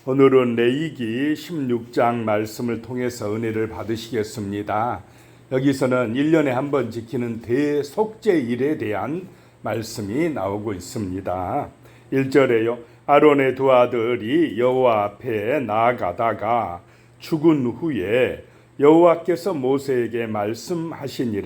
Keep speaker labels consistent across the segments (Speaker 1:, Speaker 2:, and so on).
Speaker 1: 오늘은 레위기 16장 말씀을 통해서 은혜를 받으시겠습니다. 여기서는 1년에 한 번 지키는 대속죄일에 대한 말씀이 나오고 있습니다. 1절에요. 아론의 두 아들이 여호와 앞에 나아가다가 죽은 후에 여호와께서 모세에게 말씀하시니라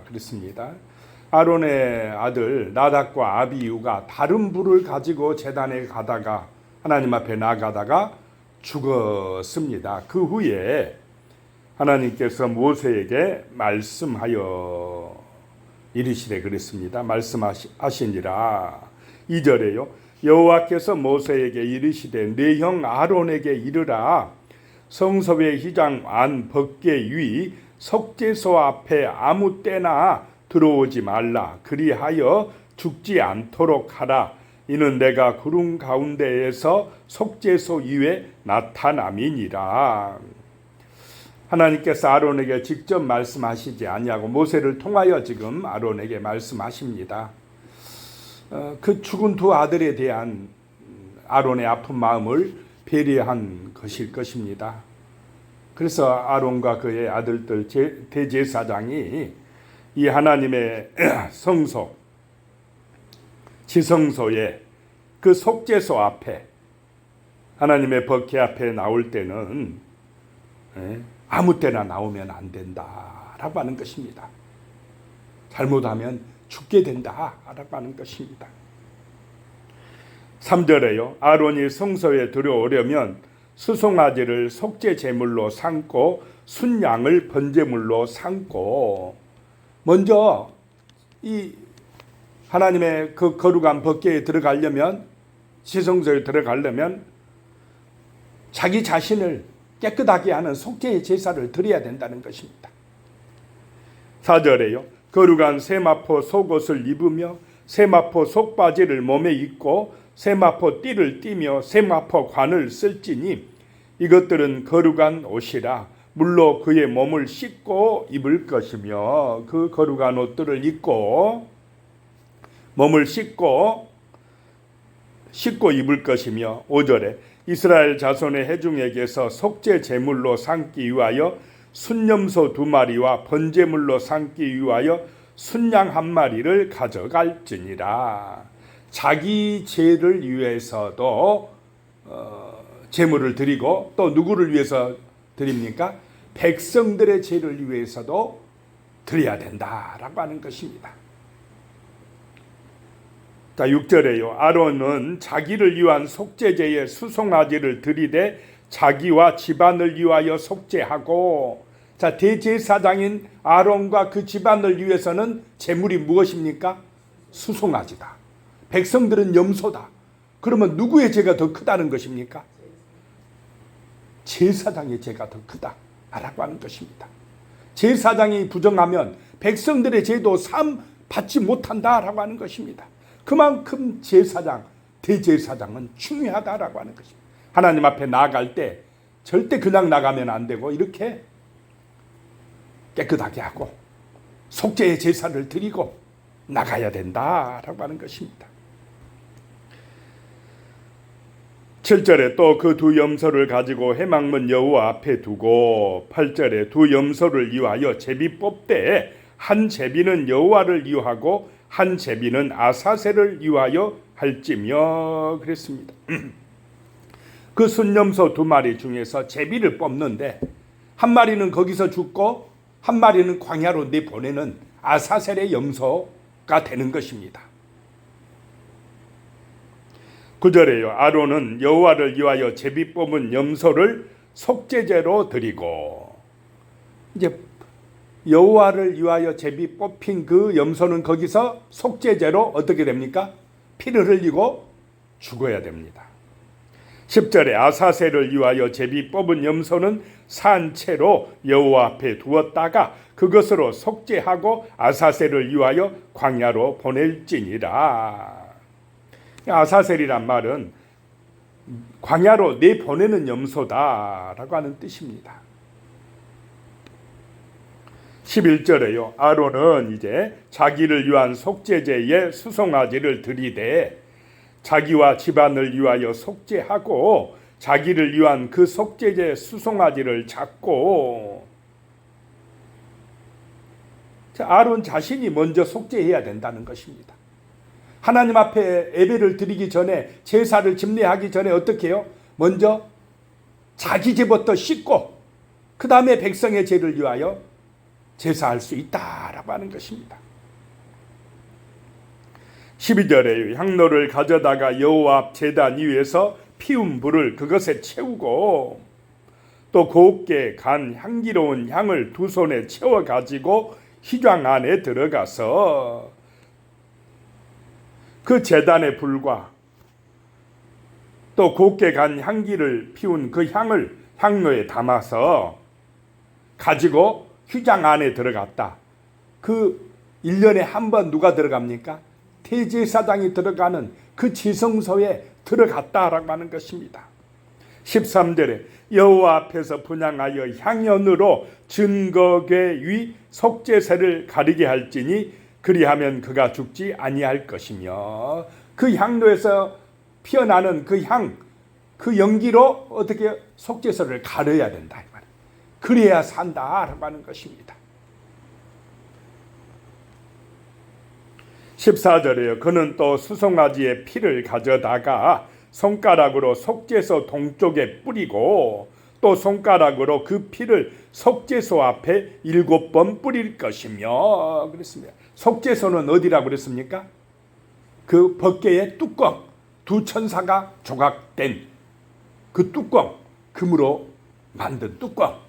Speaker 1: 그랬습니다. 아론의 아들 나답과 아비후가 다른 불을 가지고 제단에 가다가 하나님 앞에 나가다가 죽었습니다. 그 후에 하나님께서 모세에게 말씀하여 이르시되 그랬습니다. 말씀하시니라. 2절에요. 여호와께서 모세에게 이르시되 네 형 아론에게 이르라. 성소의 휘장 안 벗개 위 속죄소 앞에 아무 때나 들어오지 말라. 그리하여 죽지 않도록 하라. 이는 내가 구름 가운데에서 속죄소 위에 나타남이니라. 하나님께서 아론에게 직접 말씀하시지 아니하고 모세를 통하여 지금 아론에게 말씀하십니다. 그 죽은 두 아들에 대한 아론의 아픈 마음을 배려한 것일 것입니다. 그래서 아론과 그의 아들들 대제사장이 이 하나님의 성소 지성소에 그 속죄소 앞에 하나님의 법궤 앞에 나올 때는 아무 때나 나오면 안 된다라고 하는 것입니다. 잘못하면 죽게 된다라고 하는 것입니다. 3절에요. 아론이 성소에 들어오려면 수송아지를 속죄 제물로 삼고 순양을 번제물로 삼고 먼저 이 하나님의 그 거룩한 법궤에 들어가려면 지성소에 들어가려면 자기 자신을 깨끗하게 하는 속죄의 제사를 드려야 된다는 것입니다. 4절에요. 거룩한 세마포 속옷을 입으며 세마포 속바지를 몸에 입고 세마포 띠를 띠며 세마포 관을 쓸지니 이것들은 거룩한 옷이라 물로 그의 몸을 씻고 입을 것이며 그 거룩한 옷들을 입고 몸을 씻고 입을 것이며 5절에 이스라엘 자손의 회중에게서 속죄 제물로 삼기 위하여 순염소 2마리와 번제물로 삼기 위하여 순양 1마리를 가져갈지니라. 자기 죄를 위해서도 제물을 드리고 또 누구를 위해서 드립니까? 백성들의 죄를 위해서도 드려야 된다라고 하는 것입니다. 자, 6절에요. 아론은 자기를 위한 속죄제에 수송아지를 드리되 자기와 집안을 위하여 속죄하고, 자, 대제사장인 아론과 그 집안을 위해서는 제물이 무엇입니까? 수송아지다. 백성들은 염소다. 그러면 누구의 죄가 더 크다는 것입니까? 제사장의 죄가 더 크다라고 하는 것입니다. 제사장이 부정하면 백성들의 죄도 삼 받지 못한다라고 하는 것입니다. 그만큼 제사장, 대제사장은 중요하다라고 하는 것입니다. 하나님 앞에 나아갈 때 절대 그냥 나가면 안 되고 이렇게 깨끗하게 하고 속죄의 제사를 드리고 나가야 된다라고 하는 것입니다. 7절에 또 그 두 염소를 가지고 회막문 여호와 앞에 두고 8절에 두 염소를 위하여 제비 뽑되 한 제비는 여호와를 위하고 한 제비는 아사셀을 위하여 할지며 그랬습니다. 그 순염소 2마리 중에서 제비를 뽑는데 한 마리는 거기서 죽고 한 마리는 광야로 내보내는 아사셀의 염소가 되는 것입니다. 9절에요. 아론은 여호와를 위하여 제비 뽑은 염소를 속죄제로 드리고, 이제 여호와를 위하여 제비 뽑힌 그 염소는 거기서 속죄제로 어떻게 됩니까? 피를 흘리고 죽어야 됩니다. 10절에 아사셀을 위하여 제비 뽑은 염소는 산채로 여호와 앞에 두었다가 그것으로 속죄하고 아사셀을 위하여 광야로 보낼지니라. 아사셀이란 말은 광야로 내보내는 염소다라고 하는 뜻입니다. 11절에요. 아론은 이제 자기를 위한 속죄제에 수송아지를 드리되 자기와 집안을 위하여 속죄하고 자기를 위한 그 속죄제 수송아지를 잡고 아론 자신이 먼저 속죄해야 된다는 것입니다. 하나님 앞에 예배를 드리기 전에, 제사를 집례하기 전에 어떻게 해요? 먼저 자기 죄부터 씻고 그 다음에 백성의 죄를 위하여 제사할 수 있다라고 하는 것입니다. 12절에 향로를 가져다가 여호와 앞 제단 위에서 피운 불을 그것에 채우고 또 곱게 간 향기로운 향을 두 손에 채워 가지고 휘장 안에 들어가서 그 제단의 불과 또 곱게 간 향기를 피운 그 향을 향로에 담아서 가지고 휘장 안에 들어갔다. 그 1년에 한 번 누가 들어갑니까? 대제사장이 들어가는 그 지성소에 들어갔다라고 하는 것입니다. 13절에 여호와 앞에서 분향하여 향연으로 증거궤 위 속죄새를 가리게 할지니 그리하면 그가 죽지 아니할 것이며, 그 향로에서 피어나는 그 향, 그 연기로 어떻게 속죄새를 가려야 된다. 그래야 산다라고 하는 것입니다. 14절에요. 그는 또 수송아지의 피를 가져다가 손가락으로 속죄소 동쪽에 뿌리고 또 손가락으로 그 피를 속죄소 앞에 7번 뿌릴 것이며 그랬습니다. 속죄소는 어디라고 그랬습니까? 그 법궤의 뚜껑, 두 천사가 조각된 그 뚜껑, 금으로 만든 뚜껑,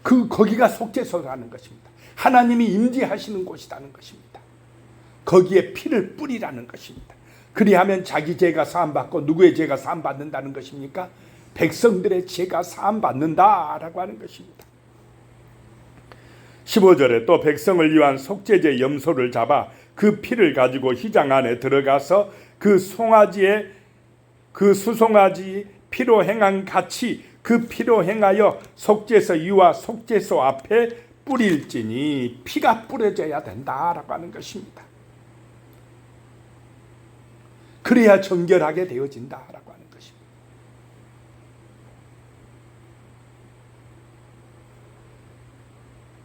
Speaker 1: 거기가 속죄소라는 것입니다. 하나님이 임재하시는 곳이라는 것입니다. 거기에 피를 뿌리라는 것입니다. 그리하면 자기 죄가 사함받고, 누구의 죄가 사함받는다는 것입니까? 백성들의 죄가 사함받는다라고 하는 것입니다. 15절에 또 백성을 위한 속죄제 염소를 잡아 그 피를 가지고 휘장 안에 들어가서 그 수송아지 피로 행한 같이 그 피로 행하여 속죄소 위와 속죄소 앞에 뿌릴지니, 피가 뿌려져야 된다라고 하는 것입니다. 그래야 정결하게 되어진다라고 하는 것입니다.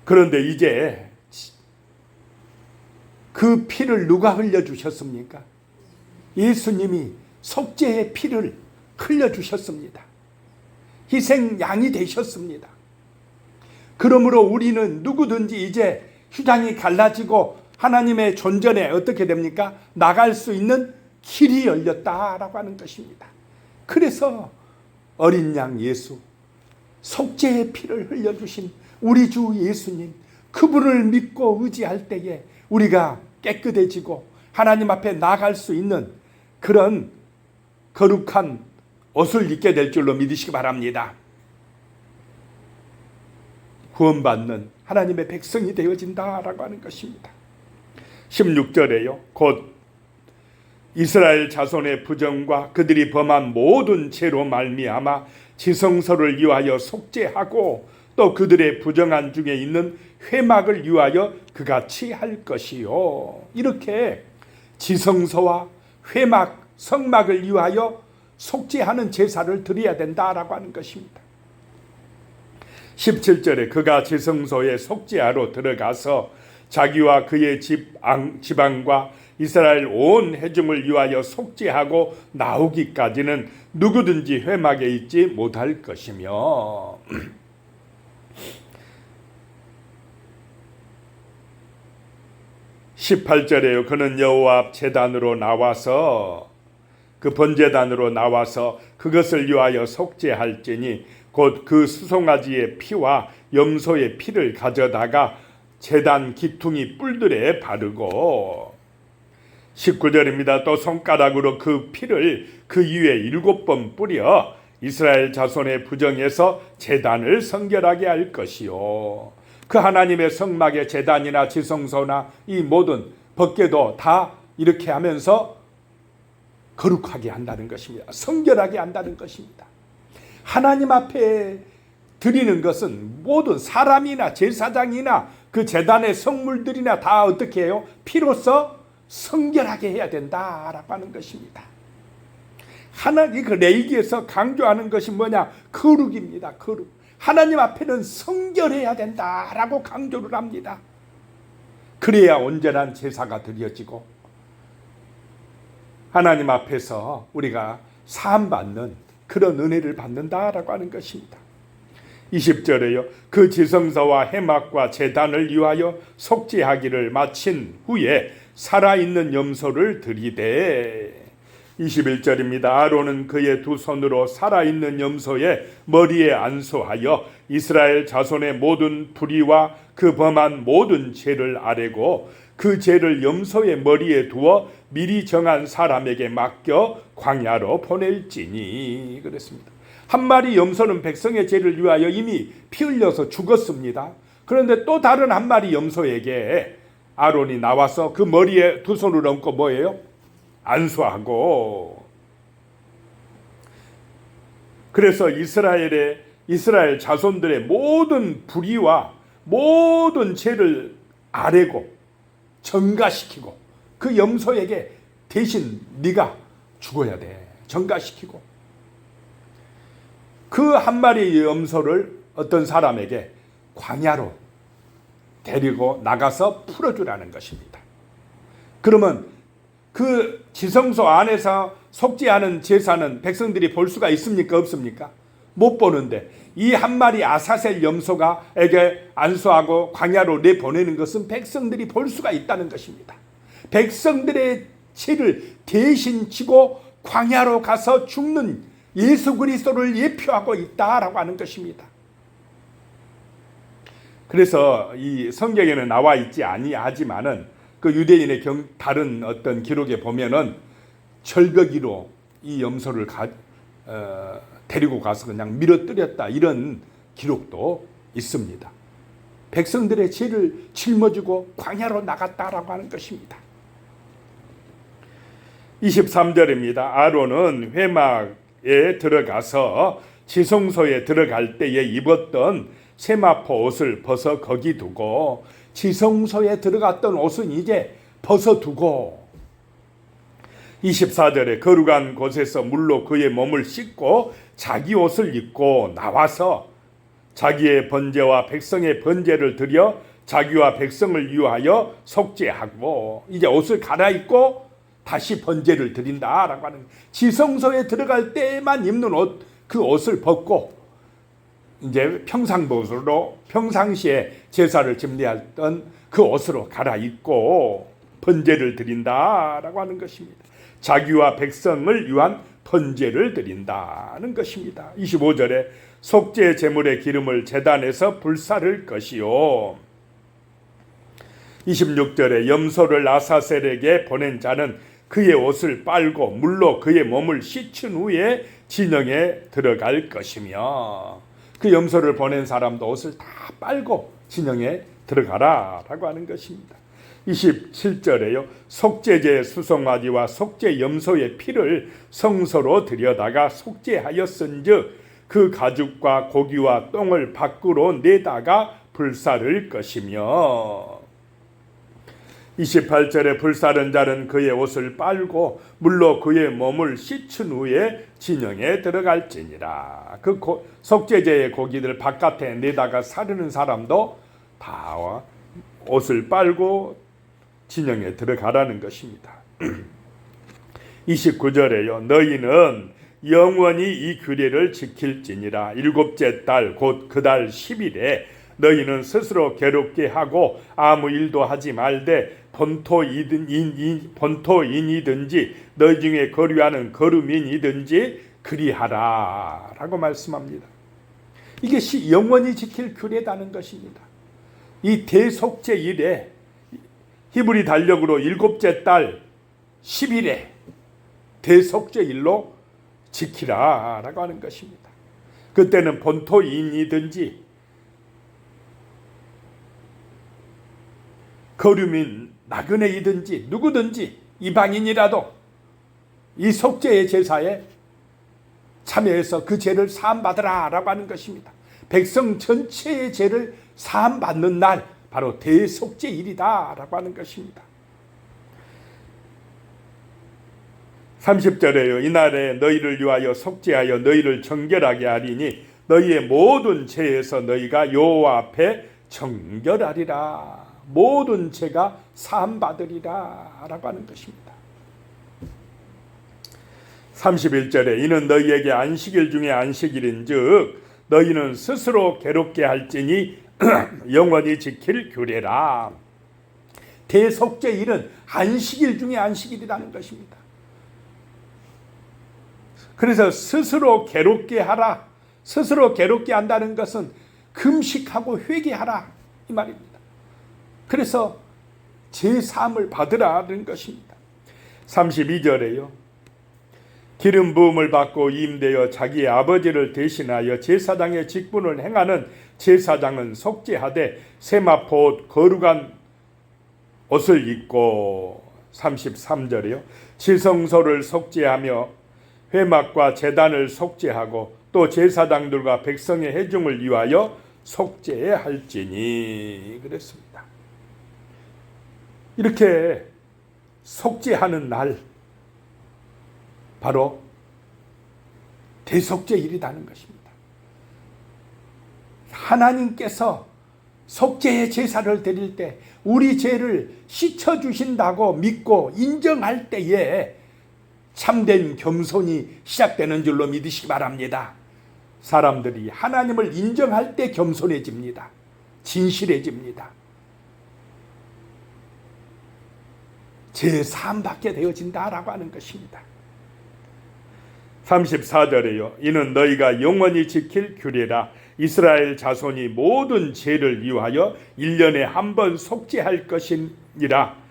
Speaker 1: 그런데 이제 그 피를 누가 흘려주셨습니까? 예수님이 속죄의 피를 흘려주셨습니다. 희생 양이 되셨습니다. 그러므로 우리는 누구든지 이제 휘장이 갈라지고 하나님의 존전에 어떻게 됩니까? 나갈 수 있는 길이 열렸다라고 하는 것입니다. 그래서 어린 양 예수, 속죄의 피를 흘려주신 우리 주 예수님, 그분을 믿고 의지할 때에 우리가 깨끗해지고 하나님 앞에 나갈 수 있는 그런 거룩한 옷을 입게 될 줄로 믿으시기 바랍니다. 구원받는 하나님의 백성이 되어진다라고 하는 것입니다. 16절에요. 곧 이스라엘 자손의 부정과 그들이 범한 모든 죄로 말미암아 지성소를 위하여 속죄하고 또 그들의 부정한 중에 있는 회막을 위하여 그같이 할 것이요. 이렇게 지성소와 회막, 성막을 위하여 속죄하는 제사를 드려야 된다라고 하는 것입니다. 17절에 그가 지성소에 속죄하러 들어가서 자기와 그의 지방과 이스라엘 온 회중을 위하여 속죄하고 나오기까지는 누구든지 회막에 있지 못할 것이며, 18절에요. 그는 여호와 앞 제단으로 나와서 그 번제단으로 나와서 그것을 위하여 속죄할지니 곧 그 수송아지의 피와 염소의 피를 가져다가 제단 기퉁이 뿔들에 바르고, 19절입니다. 또 손가락으로 그 피를 그 위에 7번 뿌려 이스라엘 자손의 부정에서 제단을 성결하게 할 것이요. 그 하나님의 성막의 제단이나 지성소나 이 모든 법궤도 다 이렇게 하면서 거룩하게 한다는 것입니다. 성결하게 한다는 것입니다. 하나님 앞에 드리는 것은 모든 사람이나 제사장이나 그 제단의 성물들이나 다 어떻게 해요? 피로써 성결하게 해야 된다라고 하는 것입니다. 하나님 그 레위기에서 강조하는 것이 뭐냐? 거룩입니다. 거룩. 하나님 앞에는 성결해야 된다라고 강조를 합니다. 그래야 온전한 제사가 드려지고 하나님 앞에서 우리가 사함받는 그런 은혜를 받는다라고 하는 것입니다. 20절에요. 그 지성소와 회막과 제단을 위하여 속죄하기를 마친 후에 살아있는 염소를 드리되 21절입니다. 아론은 그의 두 손으로 살아있는 염소의 머리에 안수하여 이스라엘 자손의 모든 불의와 그 범한 모든 죄를 아뢰고 그 죄를 염소의 머리에 두어 미리 정한 사람에게 맡겨 광야로 보낼지니 그랬습니다. 한 마리 염소는 백성의 죄를 위하여 이미 피 흘려서 죽었습니다. 그런데 또 다른 한 마리 염소에게 아론이 나와서 그 머리에 두 손을 얹고 뭐예요? 안수하고, 그래서 이스라엘 자손들의 모든 불의와 모든 죄를 아뢰고 전가시키고 그 염소에게 대신 네가 죽어야 돼. 전가시키고 그 한 마리 염소를 어떤 사람에게 광야로 데리고 나가서 풀어주라는 것입니다. 그러면 그 지성소 안에서 속죄하는 제사는 백성들이 볼 수가 있습니까? 없습니까? 못 보는데 이 한 마리 아사셀 염소가에게 안수하고 광야로 내보내는 것은 백성들이 볼 수가 있다는 것입니다. 백성들의 죄를 대신 지고 광야로 가서 죽는 예수 그리스도를 예표하고 있다라고 하는 것입니다. 그래서 이 성경에는 나와 있지 아니하지만은 그 유대인의 다른 어떤 기록에 보면은 절벽위로 이 염소를 데리고 가서 그냥 밀어뜨렸다 이런 기록도 있습니다. 백성들의 죄를 짊어지고 광야로 나갔다라고 하는 것입니다. 23절입니다. 아론은 회막에 들어가서 지성소에 들어갈 때에 입었던 세마포 옷을 벗어 거기 두고, 지성소에 들어갔던 옷은 이제 벗어두고 24절에 거룩한 곳에서 물로 그의 몸을 씻고 자기 옷을 입고 나와서 자기의 번제와 백성의 번제를 드려 자기와 백성을 위하여 속죄하고, 이제 옷을 갈아입고 다시 번제를 드린다라고 하는, 지성소에 들어갈 때만 입는 옷, 그 옷을 벗고 이제 평상복으로 평상시에 제사를 집례했던 그 옷으로 갈아입고 번제를 드린다라고 하는 것입니다. 자기와 백성을 위한 번제를 드린다는 것입니다. 25절에 속죄 제물의 기름을 제단에서 불사를 것이요. 26절에 염소를 아사셀에게 보낸 자는 그의 옷을 빨고 물로 그의 몸을 씻은 후에 진영에 들어갈 것이며, 그 염소를 보낸 사람도 옷을 다 빨고 진영에 들어가라라고 하는 것입니다. 27절에요. 속죄제 수송아지와 속죄 염소의 피를 성소로 들여다가 속죄하였은즉 그 가죽과 고기와 똥을 밖으로 내다가 불사를 것이며, 28절에 불사른 자는 그의 옷을 빨고 물로 그의 몸을 씻은 후에 진영에 들어갈지니라. 그 속죄제의 고기들 바깥에 내다가 사르는 사람도 다 옷을 빨고 진영에 들어가라는 것입니다. 29절에요. 너희는 영원히 이 규례를 지킬지니라. 일곱째 달 곧 그 달 10일에 너희는 스스로 괴롭게 하고 아무 일도 하지 말되 본토인이든지 너희 중에 거류하는 거류민이든지 그리하라 라고 말씀합니다. 이게 영원히 지킬 규례다는 것입니다. 이 대속죄일에 히브리 달력으로 일곱째 달 10일에 대속죄일로 지키라 라고 하는 것입니다. 그때는 본토인이든지 거류민 나그네이든지 누구든지 이방인이라도 이 속죄의 제사에 참여해서 그 죄를 사함받으라 라고 하는 것입니다. 백성 전체의 죄를 사함받는 날, 바로 대속죄일이다 라고 하는 것입니다. 30절에요. 이날에 너희를 위하여 속죄하여 너희를 정결하게 하리니 너희의 모든 죄에서 너희가 여호와 앞에 정결하리라. 모든 죄가 사함받으리라 라고 하는 것입니다. 31절에 이는 너희에게 안식일 중에 안식일인 즉 너희는 스스로 괴롭게 할지니 영원히 지킬 규례라. 대속죄일은 안식일 중에 안식일이라는 것입니다. 그래서 스스로 괴롭게 하라. 스스로 괴롭게 한다는 것은 금식하고 회개하라 이 말입니다. 그래서 제사함을 받으라는 것입니다. 32절에요. 기름 부음을 받고 임되어 자기의 아버지를 대신하여 제사장의 직분을 행하는 제사장은 속죄하되 세마포 거룩한 옷을 입고 33절이요. 지성소를 속죄하며 회막과 제단을 속죄하고 또 제사장들과 백성의 회중을 위하여 속죄해야 할지니 그랬습니다. 이렇게 속죄하는 날 바로 대속죄일이라는 것입니다. 하나님께서 속죄의 제사를 드릴 때 우리 죄를 씻어주신다고 믿고 인정할 때에 참된 겸손이 시작되는 줄로 믿으시기 바랍니다. 사람들이 하나님을 인정할 때 겸손해집니다. 진실해집니다. 죄 사함받게 되어진다라고 하는 것입니다. 34절에요. 이는 너희가 영원히 지킬 규례라. 이스라엘 자손이 모든 죄를 위하여 1년에 한 번 속죄할 것이니라.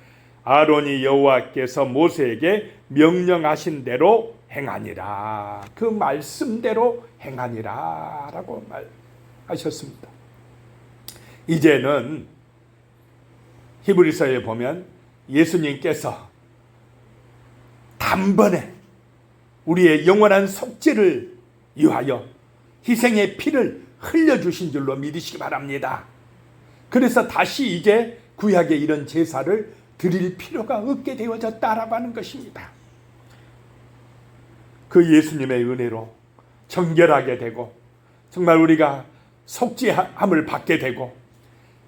Speaker 1: 아론이 여호와께서 모세에게 명령하신 대로 행하니라. 그 말씀대로 행하니라 라고 말하셨습니다. 이제는 히브리서에 보면 예수님께서 단번에 우리의 영원한 속죄를 위하여 희생의 피를 흘려주신 줄로 믿으시기 바랍니다. 그래서 다시 이제 구약의 이런 제사를 드릴 필요가 없게 되어졌다라고 하는 것입니다. 그 예수님의 은혜로 정결하게 되고 정말 우리가 속죄함을 받게 되고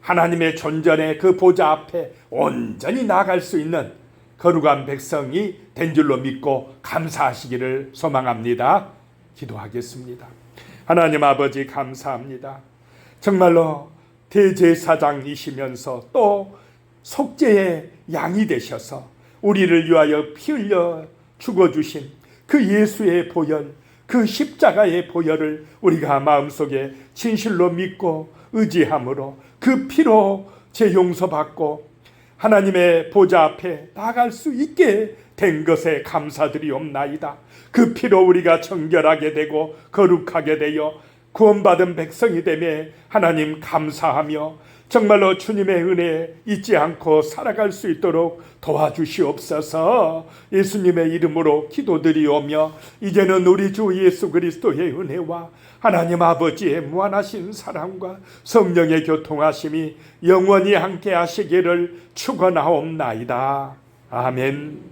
Speaker 1: 하나님의 존전의 그 보좌 앞에 온전히 나아갈 수 있는 거룩한 백성이 된 줄로 믿고 감사하시기를 소망합니다. 기도하겠습니다. 하나님 아버지 감사합니다. 정말로 대제사장이시면서 또 속죄의 양이 되셔서 우리를 위하여 피 흘려 죽어주신 그 예수의 보혈, 그 십자가의 보혈을 우리가 마음속에 진실로 믿고 의지함으로 그 피로 죄 용서받고 하나님의 보좌 앞에 나갈 수 있게 된 것에 감사드리옵나이다. 그 피로 우리가 정결하게 되고 거룩하게 되어 구원받은 백성이 되매 하나님 감사하며 정말로 주님의 은혜 잊지 않고 살아갈 수 있도록 도와주시옵소서. 예수님의 이름으로 기도드리오며 이제는 우리 주 예수 그리스도의 은혜와 하나님 아버지의 무한하신 사랑과 성령의 교통하심이 영원히 함께 하시기를 축원하옵나이다. 아멘.